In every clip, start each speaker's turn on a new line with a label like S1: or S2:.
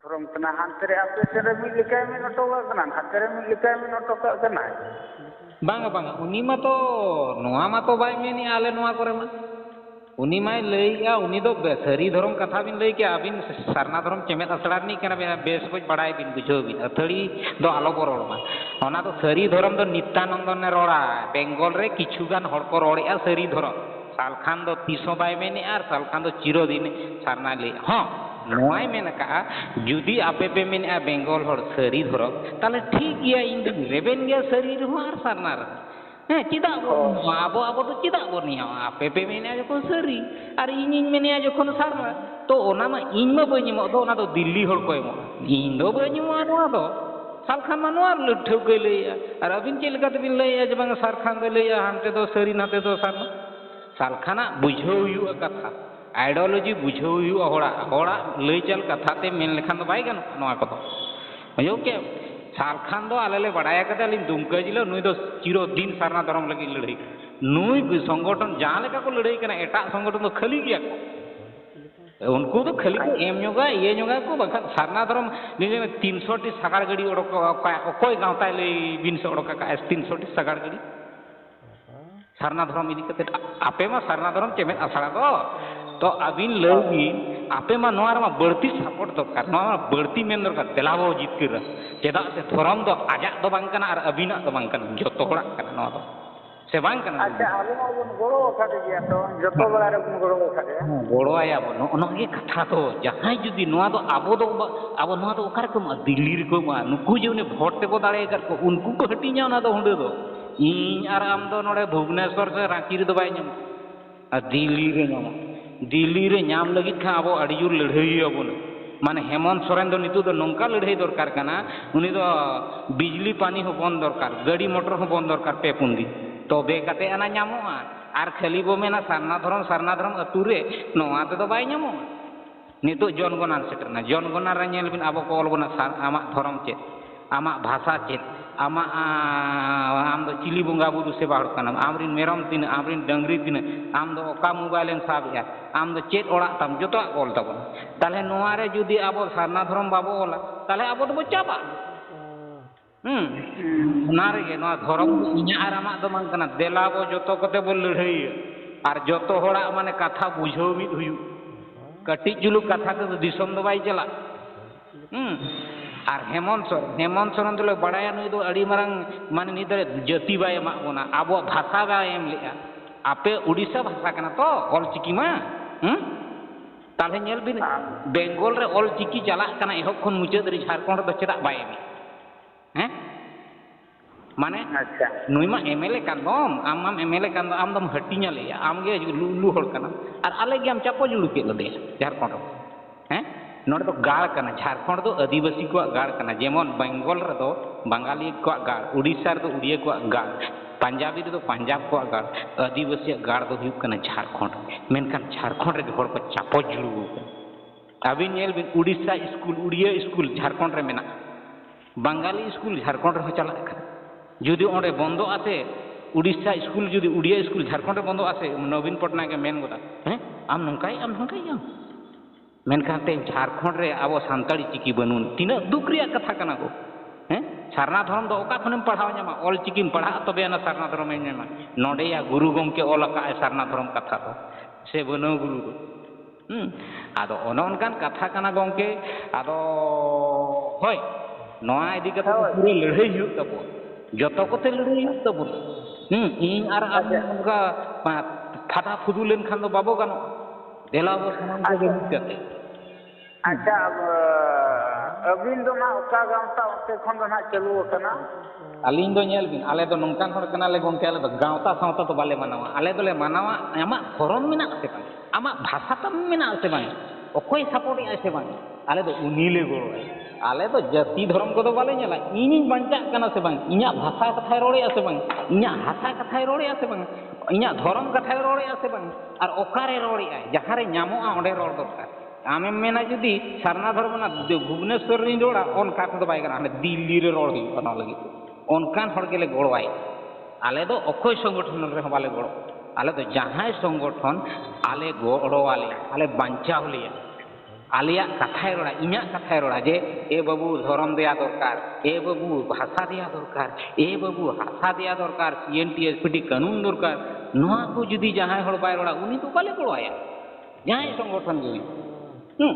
S1: धर्म कना हानते रे आपे से रे मिल के में नटो कना हाते रे मिल के में नटो कना
S2: बांगा बांगा उनी मा तो नोआ मा तो बाय मेनी आले नोआ करे मा उनी माय लैया उनी दो सारी धर्म कथा बिन लै के आबिन सारना धर्म चेमेत असड़ा नि कना बेस को बड़ाय बिन बुझो बिन अथड़ी दो आलो बरोड़ मा ओना तो सारी धर्म दो नित्यानंद ने रोड़ा बेंगल रे किछुगान हड़ को रोड़ेया सारी धर्म सालखान दो तीसो बाय मेनी आर सालखान दो चिरोदिन सारना ले हां नोआय मेन का जुदी आपे पे मेने बेंगल हड़ सारी धर्म ताले ठीक गया इन रेबेन गया सारी रे आर सारना रे हाँ चिदा आबो आबो तो चिदा बो निया आपे पे मेने जो सारी और इन मेने जो सारना तो ओना मा इन मा बनी मो दो ओना दो दिल्ली हड़ को एमो इन दो बनी मो नोआ दो सालखान मा नोआ लठौ के लैया और अबिन चेल का बिन लैया जे बांग सालखान दो लैया हानते दो सारी नाते दो सारना सालखाना बुझो हुआ कथा आइडियोलॉजी बुझो हुआ होड़ा होड़ा लई चल कथा ते मेन लेखान दो बाय गनो नोआ को बुझो के सालखान दो आले ले बड़ाया कदा लिन दुमका जिला नुई दो चिरोदिन सारना धर्म लगी लड़ाई नुई संगठन जहां लेका को लड़ाई कना एटा संगठन तो खाली गया को उनको तो खाली एम योगा ये योगा को बखा सारना धर्म निजे 300 टी सगाड़ गड़ी ओडक कोई गांवता ले बिन से ओडक का 300 टी सगाड़ गड़ी सारना धर्म इदी कते आपे मा सारना धर्म चेमेत असड़ा दो तो अबिन लगी आपे मा नोआर मा बढ़ती सपोर्ट दरकार नोआ बढ़ती मेन दरकार देलाबो जितकर चेदा से धर्म दो आजा दो बांग कना और अबिना दो बांग कना जतो होड़ा कना नोआ दो से बांग कना
S1: अच्छा आले मा बन गोड़ो खाते गया तो जतो बड़ा रे बन गोड़ो खाते
S2: गोड़ो आया बो ओनगे कथा तो जहां जुदी नोआ दो आबो नोआ दो ओकार को मा दिल्ली रे को मा नुकु जे ने भोट ते को दाड़े कर को उनको को हटिया ना दो हुंडे दो इन आर आम दो नोडे भुवनेश्वर से रांची रे दो बाय ñam आ दिल्ली रे ñam दिल्ली रे ñam लगित खा आबो अडिजुर लड़ाई अबोन माने हेमंत सोरेन दो नितु दो नोंका लड़ाई दरकार कना उनी दो बिजली पानी हो बंद दरकार गाड़ी मोटर हो बंद दरकार पे पुंदी तबे काते आना ñamoa आर खाली बो मेना सारना धर्म अतु रे नोआ ते दो बाय ñamoa नितु जनगणना सेटरना जनगणना रे ñेल बिन आबो को ऑलबोना आमा धर्म चेत आमा भाषा चेत आमा आम दो चिली बंगा बुरु सेवा हड़ कना आमरिन मेरम तीन आमरिन डंगरी तीन आम दो ओका मोबाइल साब या आम दो चेत ओड़ा तम जतो ऑल तबन ताले नोआ रे जुदी आबो सारना धर्म बाबो ओला ताले आबो दो चाबा ना रे नोआ धर्म इnya आर आमा दो मान कना देलाबो जतो कते बोल लड़ाई आर जतो होड़ा माने कथा बुझो मिद हुयु कटी जुलु कथा ते दिसम दो बाय चला और हेमंत सोरेन तो बड़ाया नुई दो अड़ी मारंग माने निदरे जाति बाय मा बोना आबो भाषा बाय एम लेया आपे उड़ीसा भाषा कना तो ऑल चिकी मा ताले नेल बिन बेंगल रे ऑल चिकी चला कना एहब खन मुचाद रे झारखंड दो चेदा बाय एम हैं माने अच्छा नुई मा एमएलए कान दम आम एमएलए कान आम दम हटिnya लेया आम गे लुलु हड़ कना और आले गे आम चापो जुलु के लदे झारखंड हैं नोड़े तो गाड़ कना झारखंड दो आदिवासी को गाड़ कना जेमन बेंगल रे दो बंगाली को गाड़ उड़ीसा रे दो उड़िया को गाड़ पंजाबी रे दो पंजाब को गाड़ आदिवासी गाड़ दो हुयु कना झारखंड मेनखान झारखंड रे हड़ को चापो जुलु अबिन नेल बिन उड़ीसा स्कूल उड़िया स्कूल झारखंड रे मेना बंगाली स्कूल झारखंड रे चला जुदी ओंडे बंदो आसे उड़ीसा स्कूल जुदी उड़िया स्कूल झारखंड रे बंदो आसे नवीन पटनायक के मेन गोदा हैं आम नंकाई मेनखाते झारखंड रे आबो सानताड़ी चिकी बनून तीना दुख रिया कथा कना को हैं सारना धर्म दो ओका खनेम पढ़ाव ñama ऑल चिकीम पढ़ा तबे ना सारना धर्म ñama नोडे या गुरु गमके ऑल का सारना धर्म कथा तो से बनो गुरु दो आदो ओनोनकान कथा कना गमके आदो होय नोआ इदी कथा पूरे लड़ाई हुयु तबो जतो कोते लड़ाई हुयु तबो इन आर उनका फाटा फुदु लेन खान दो बाबो गानो देलाबो समान को गमते
S1: अच्छा अब अबिन दो ना ओका गांवता ओते खन दो ना चलु कना
S2: अलिन दो नेल बिन आले दो नोंकान हड़ कना ले गमके आले दो गांवता सावता तो बाले मानावा आले दोले मानावा आमा धर्म मेना से बांग आमा भाषा तम मेना से बांग ओकोय सपोर्ट आसे बांग आले दो उनीले गोरो आले दो जाति धर्म को दो बाले नेला इनी बंचा कना से बांग इnya भाषा कथा रोड़े आसे बांग इnya भाषा कथा रोड़े आसे बांग इnya धर्म कथा रोड़े आसे बांग और ओकारे रोड़े आय जहां रे ñamoa ओंडे रोड़ दरकार आमेम मेना जुदी सारना धर्म ना भुवनेश्वर रे रोड़ा ओनका को बाय कना दिल्ली रे रोड़ हुई बना लगी ओनकान हड़ गेले गोड़वाई आले दो अखोय संगठन रे बाले गोड़ आले दो जहां संगठन आले गोड़ो आले बांचाव लिया ᱟᱞᱮᱭᱟᱜ ᱠᱟᱛᱷᱟᱭ ᱨᱚᱲᱟ ᱤᱧᱟᱹᱜ ᱠᱟᱛᱷᱟᱭ ᱨᱚᱲᱟ ᱡᱮ ᱮ ᱵᱟᱹᱵᱩ ᱫᱷᱚᱨᱚᱢ ᱫᱮᱭᱟ ᱫᱚᱨᱠᱟর এ বাবু ভাষা দেয়া দরকার এ বাবু ভাষা দেয়া দরকার সিএনটি এসপিটি কানুন দরকার নোয়া কো যদি জাহাই হড় বাই রড়া উনি তো বালে গড়ায়া জাহাই সংগঠন গে হুম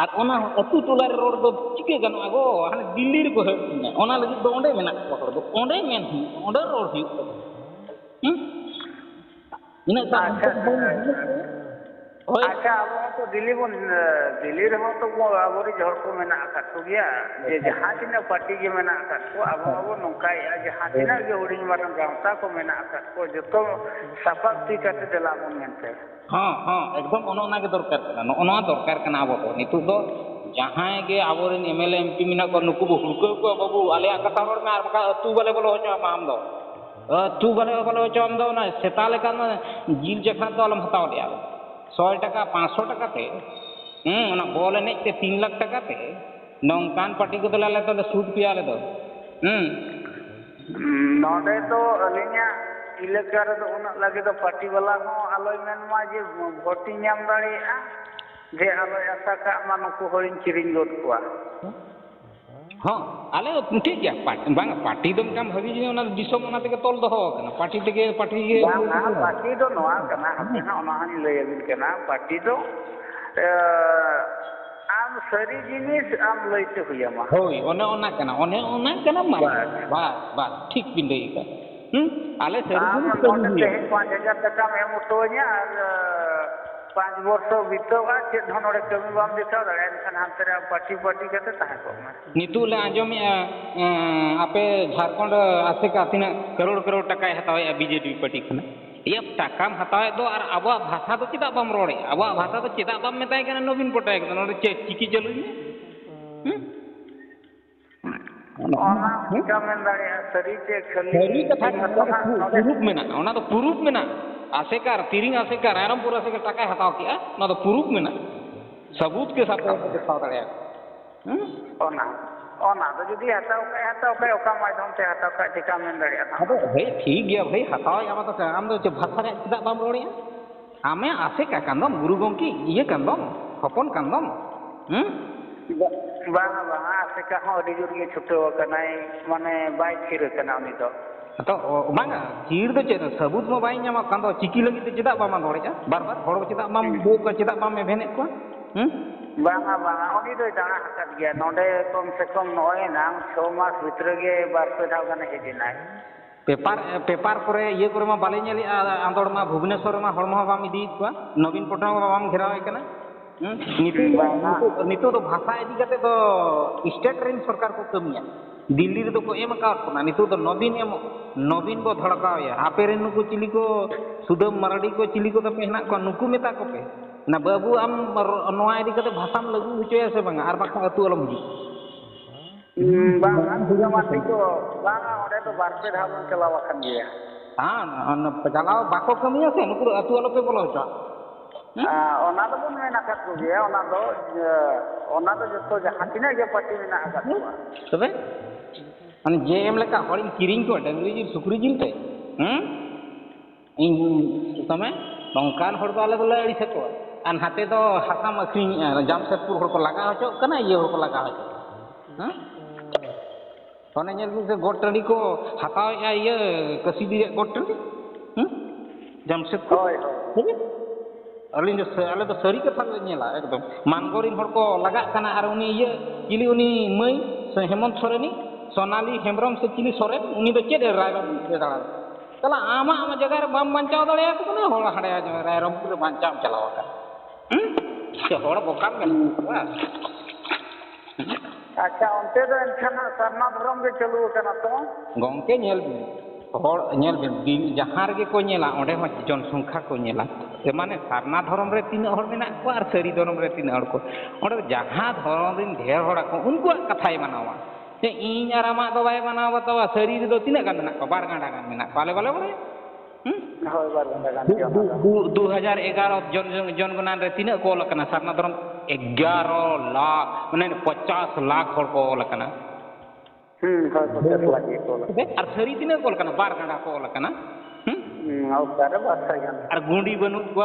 S2: আর ওনা আতু টলার রোড দো চিকে গানো গো হানে দিল্লি রে কো ওনা লাগি দো ওঁডে মেনা হড় দো ওঁডে মেন ওঁডে রোড হি হুম ইনা তা
S1: ᱟᱪᱪᱷᱟ ᱟᱵᱚ ᱛᱚ ᱫᱤल्ᱞᱤ ᱨᱮᱦᱚᱸ ᱛᱚ ᱟᱵᱚᱨᱤᱡ ᱦᱚᱲ ᱠᱚ ᱢᱮᱱᱟᱜ ᱟᱠᱟᱫ ᱠᱚᱜᱮᱭᱟ ᱡᱮ ᱡᱟᱦᱟᱸ ᱛᱤᱱᱟᱹᱜ ᱯᱟর্টি ᱜᱮ ᱢᱮᱱᱟᱜ ᱟᱠᱟᱫ ᱠᱚ ᱟᱵᱚ ᱱᱚᱝᱠᱟᱭᱮᱜᱼᱟ ᱡᱟᱦᱟᱸ ᱛᱤᱱᱟᱹᱜ ᱜᱮ ᱦᱩᱰᱤᱧ ᱢᱟᱨᱟᱝ ᱜᱟᱶᱛᱟ ᱠᱚ ᱢᱮᱱᱟᱜ ᱟᱠᱟᱫ ᱠᱚ ᱡᱚᱛᱚ ᱥᱟᱯᱟᱵ ᱛᱤ ᱠᱟᱛᱮ ᱫᱮᱞᱟ ᱵᱚᱱ ᱢᱮᱱᱛᱮ
S2: एकदम ओना गे दरकार कना नोना दरकार कना अब तो नितु दो जहां गे आबोरेन एमएलए एमपी मिना को नुकु हुड़को को बाबू आले कथा रोड में आर बका अतु बाले बोलो होचो आम दो अतु बाले बोलो होचो आम दो ना सेता लेका जिल जखा तो अलम हताव दिया 100 টাকা 500 টাকাতে ওনা বল এনে তে 3 লাখ টাকাতে নংকান পার্টি को दलाले तो सूट पिया ले दो
S1: नोडे तो अलिया इलाका रे दो उना लगे तो पार्टी वाला हो आलोय मेनमा जे भोटी नाम दाड़िया जे आलोय आशा का मानो को होरिन किरिन गोद कोआ
S2: हाँ आले ठीक गया पार्टी दम काम भाभी जी ओना दिसम ओना तेके तोल दो कना पार्टी के
S1: पार्टी दो नोआ कना हमें ना ओना हनी लय अबिन कना पार्टी दो आम सरी जिनिस आम लयते हुयामा
S2: होय ओना कना बस ठीक बिन लय का आले सरी जिनिस
S1: 5000 টাকা में मुटो냐 और 5 वर्ष बीतोगा चे धनोड़े कमी बाम दिखाओ दाड़े एनखान हानते रे पार्टी कते ताहे को
S2: नितु ले आंजोमे आपे झारखंड आसे का तिना करोड़ टाका हतावे बीजेपी पार्टी खना ये टाकाम हतावे दो और अब भाषा तो चिदा बम रोड़े अब भाषा तो चिदा बम मेताय कना नवीन पटनायक नोडे चिकी चलुई
S1: ओना का मेन दाड़े सरी चे
S2: खली कथा प्रूफ मेना ओना तो प्रूफ मेना आसेकार तिरिंग आसेकार रायरमपुर आसेकार टाका हताव किया ना तो प्रूफ मेना सबूत के साथ दिखाव दाड़े
S1: ओना तो जदी हताव का ओका माध्यम से हताव का टिका मेन दाड़े
S2: अबे भाई ठीक गया भाई हताव या तो आम दो भाषा रे चिदा बाम रोड़िया आमे आसेका कांदम गुरु गंकी ये कांदम हपन कांदम
S1: बांगा आसेका हो अडी जोर गे छुटो कनाय माने बाय थिर कना उनी तो
S2: बांगा चीर दो चेद सबूत में बाई नामा कांदो चिकी लगी ते चिदा बामा दौड़ेजा बार हड़ चिदा बाम बो का चिदा बाम में भेने को
S1: बांगा उनी दो दाना हकत गया नोडे कम से कम नय नाम 6 मास भीतर गे बार पे धाव गाने हेदिनाय पेपर करे ये करे मा बाले नेली आंदोड़ मा भुवनेश्वर मा हड़मा बाम इदी को नवीन पटनायक बाम घेराव कना नितो तो भाषा इदी कते तो स्टेट रेन सरकार को कमिया दिल्ली रे तो को एम का कोना नितो तो नवीन को धड़काया आपे रे नुको चिली को सुदम मराडी को चिली को तो पेहना को नुकु मेता को पे ना बाबू आम नोआ इदी कते भाषा में लगू हुचोया से बांगा आर बाखा अतु अलम हुजी बांगा दुगा माटी को बांगा ओडे तो बार पे धावन चलावा खान गया
S2: हां चलाव बाको कमिया से नुकु अतु अलम पे बोलो जा
S1: ओना तो बन मेना का को गया ओना तो जतो जहां तिना के पार्टी मेना का
S2: तबे माने जे एम लेका हरिन किरिंग को डंगरी जिल सुकरी जिल ते इन समय नौकान हड़ तो आले तो लड़ी से को अन हाते तो हासाम अखरिन जामशेदपुर हड़ को लगा होचो कना ये हड़ को लगा होचो तने नेल से गोट टंडी को हताव या ये कसीदी गोट टंडी जामशेदपुर होय अलिन आले तो सरी कथा ले नेला एकदम मानगोरिन हड़ को लगा कना आर उनी ये चिली उनी मई से हेमंत सोरेनी सोनाली हेमब्रम से चिली सोरेन उनी तो चेद रायरम दाड़ा चला आमा जगह रे बाम बांचाव दाड़िया को ना होड़ हाड़े रायरमपुर बांचाव चलाव का से होड़ बोकाम में
S1: अच्छा उनते दो एनखाना सरना धर्म के चलू कना तो
S2: गंके नेल होड़ नेल बिन जहां रे को नेला ओडे हो जनसंख्या को नेला से माने सरना धर्म रे तीन हड़ मेना को आर सरी धर्म रे तीन हड़ को ओडे जहां धर्म दिन ढेर हड़ को उनको कथाय मानावा से इन आर आमा दो बाय मानाव बतावा सरी रे दो तीन गान मेना को बार गांडा गान मेना पाले बोले बोले
S1: होय बार गांडा गान
S2: 2011 जनगणना रे तीन को लकना सरना धर्म 11 लाख माने 50 लाख हड़ को लकना
S1: होय 50 लाख को
S2: और सरी तीन को लकना बार गांडा को लकना
S1: और बार बासा गान
S2: और गुंडी बनु को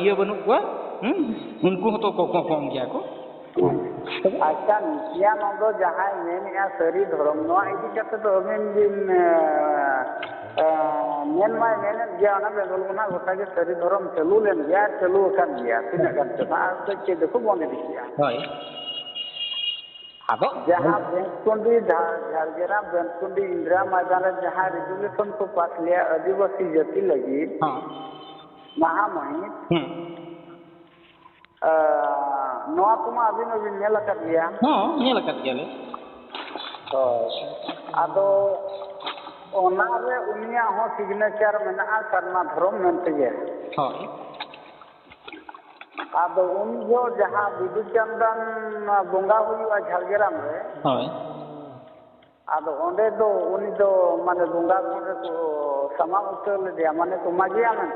S2: ये बनु को उनको तो कम गया को
S3: अच्छा निकिया नंदो जहां मेन सारी धर्म नवा इदी कते तो अबिन दिन मेन माय मेन गया ना बेंगल गुना गोटा के सारी धर्म चालू लेन गया चालू kan गया तीन गन चना से देखो बने दिया
S2: होय आदो
S3: जहां बेंकुंडी झारगेरा बेंकुंडी इंदिरा मैदान जहां रेजुलेशन को पास लिया आदिवासी जाति लगी
S2: हां
S3: महामहिम नवा तुमा अभी अभी नेल कर लिया
S2: हां नेल कर गया ले
S3: तो आदो ओना रे उनिया हो सिग्नेचर मेना सरना धर्म मेनते गे
S2: होय
S3: आदो उन जो जहां बिदु चंदन बोंगा हुआ झारगेराम रे
S2: होय
S3: आदो ओंडे दो उनी दो माने बोंगा कोरे को समा उतल दिया माने तो मागिया में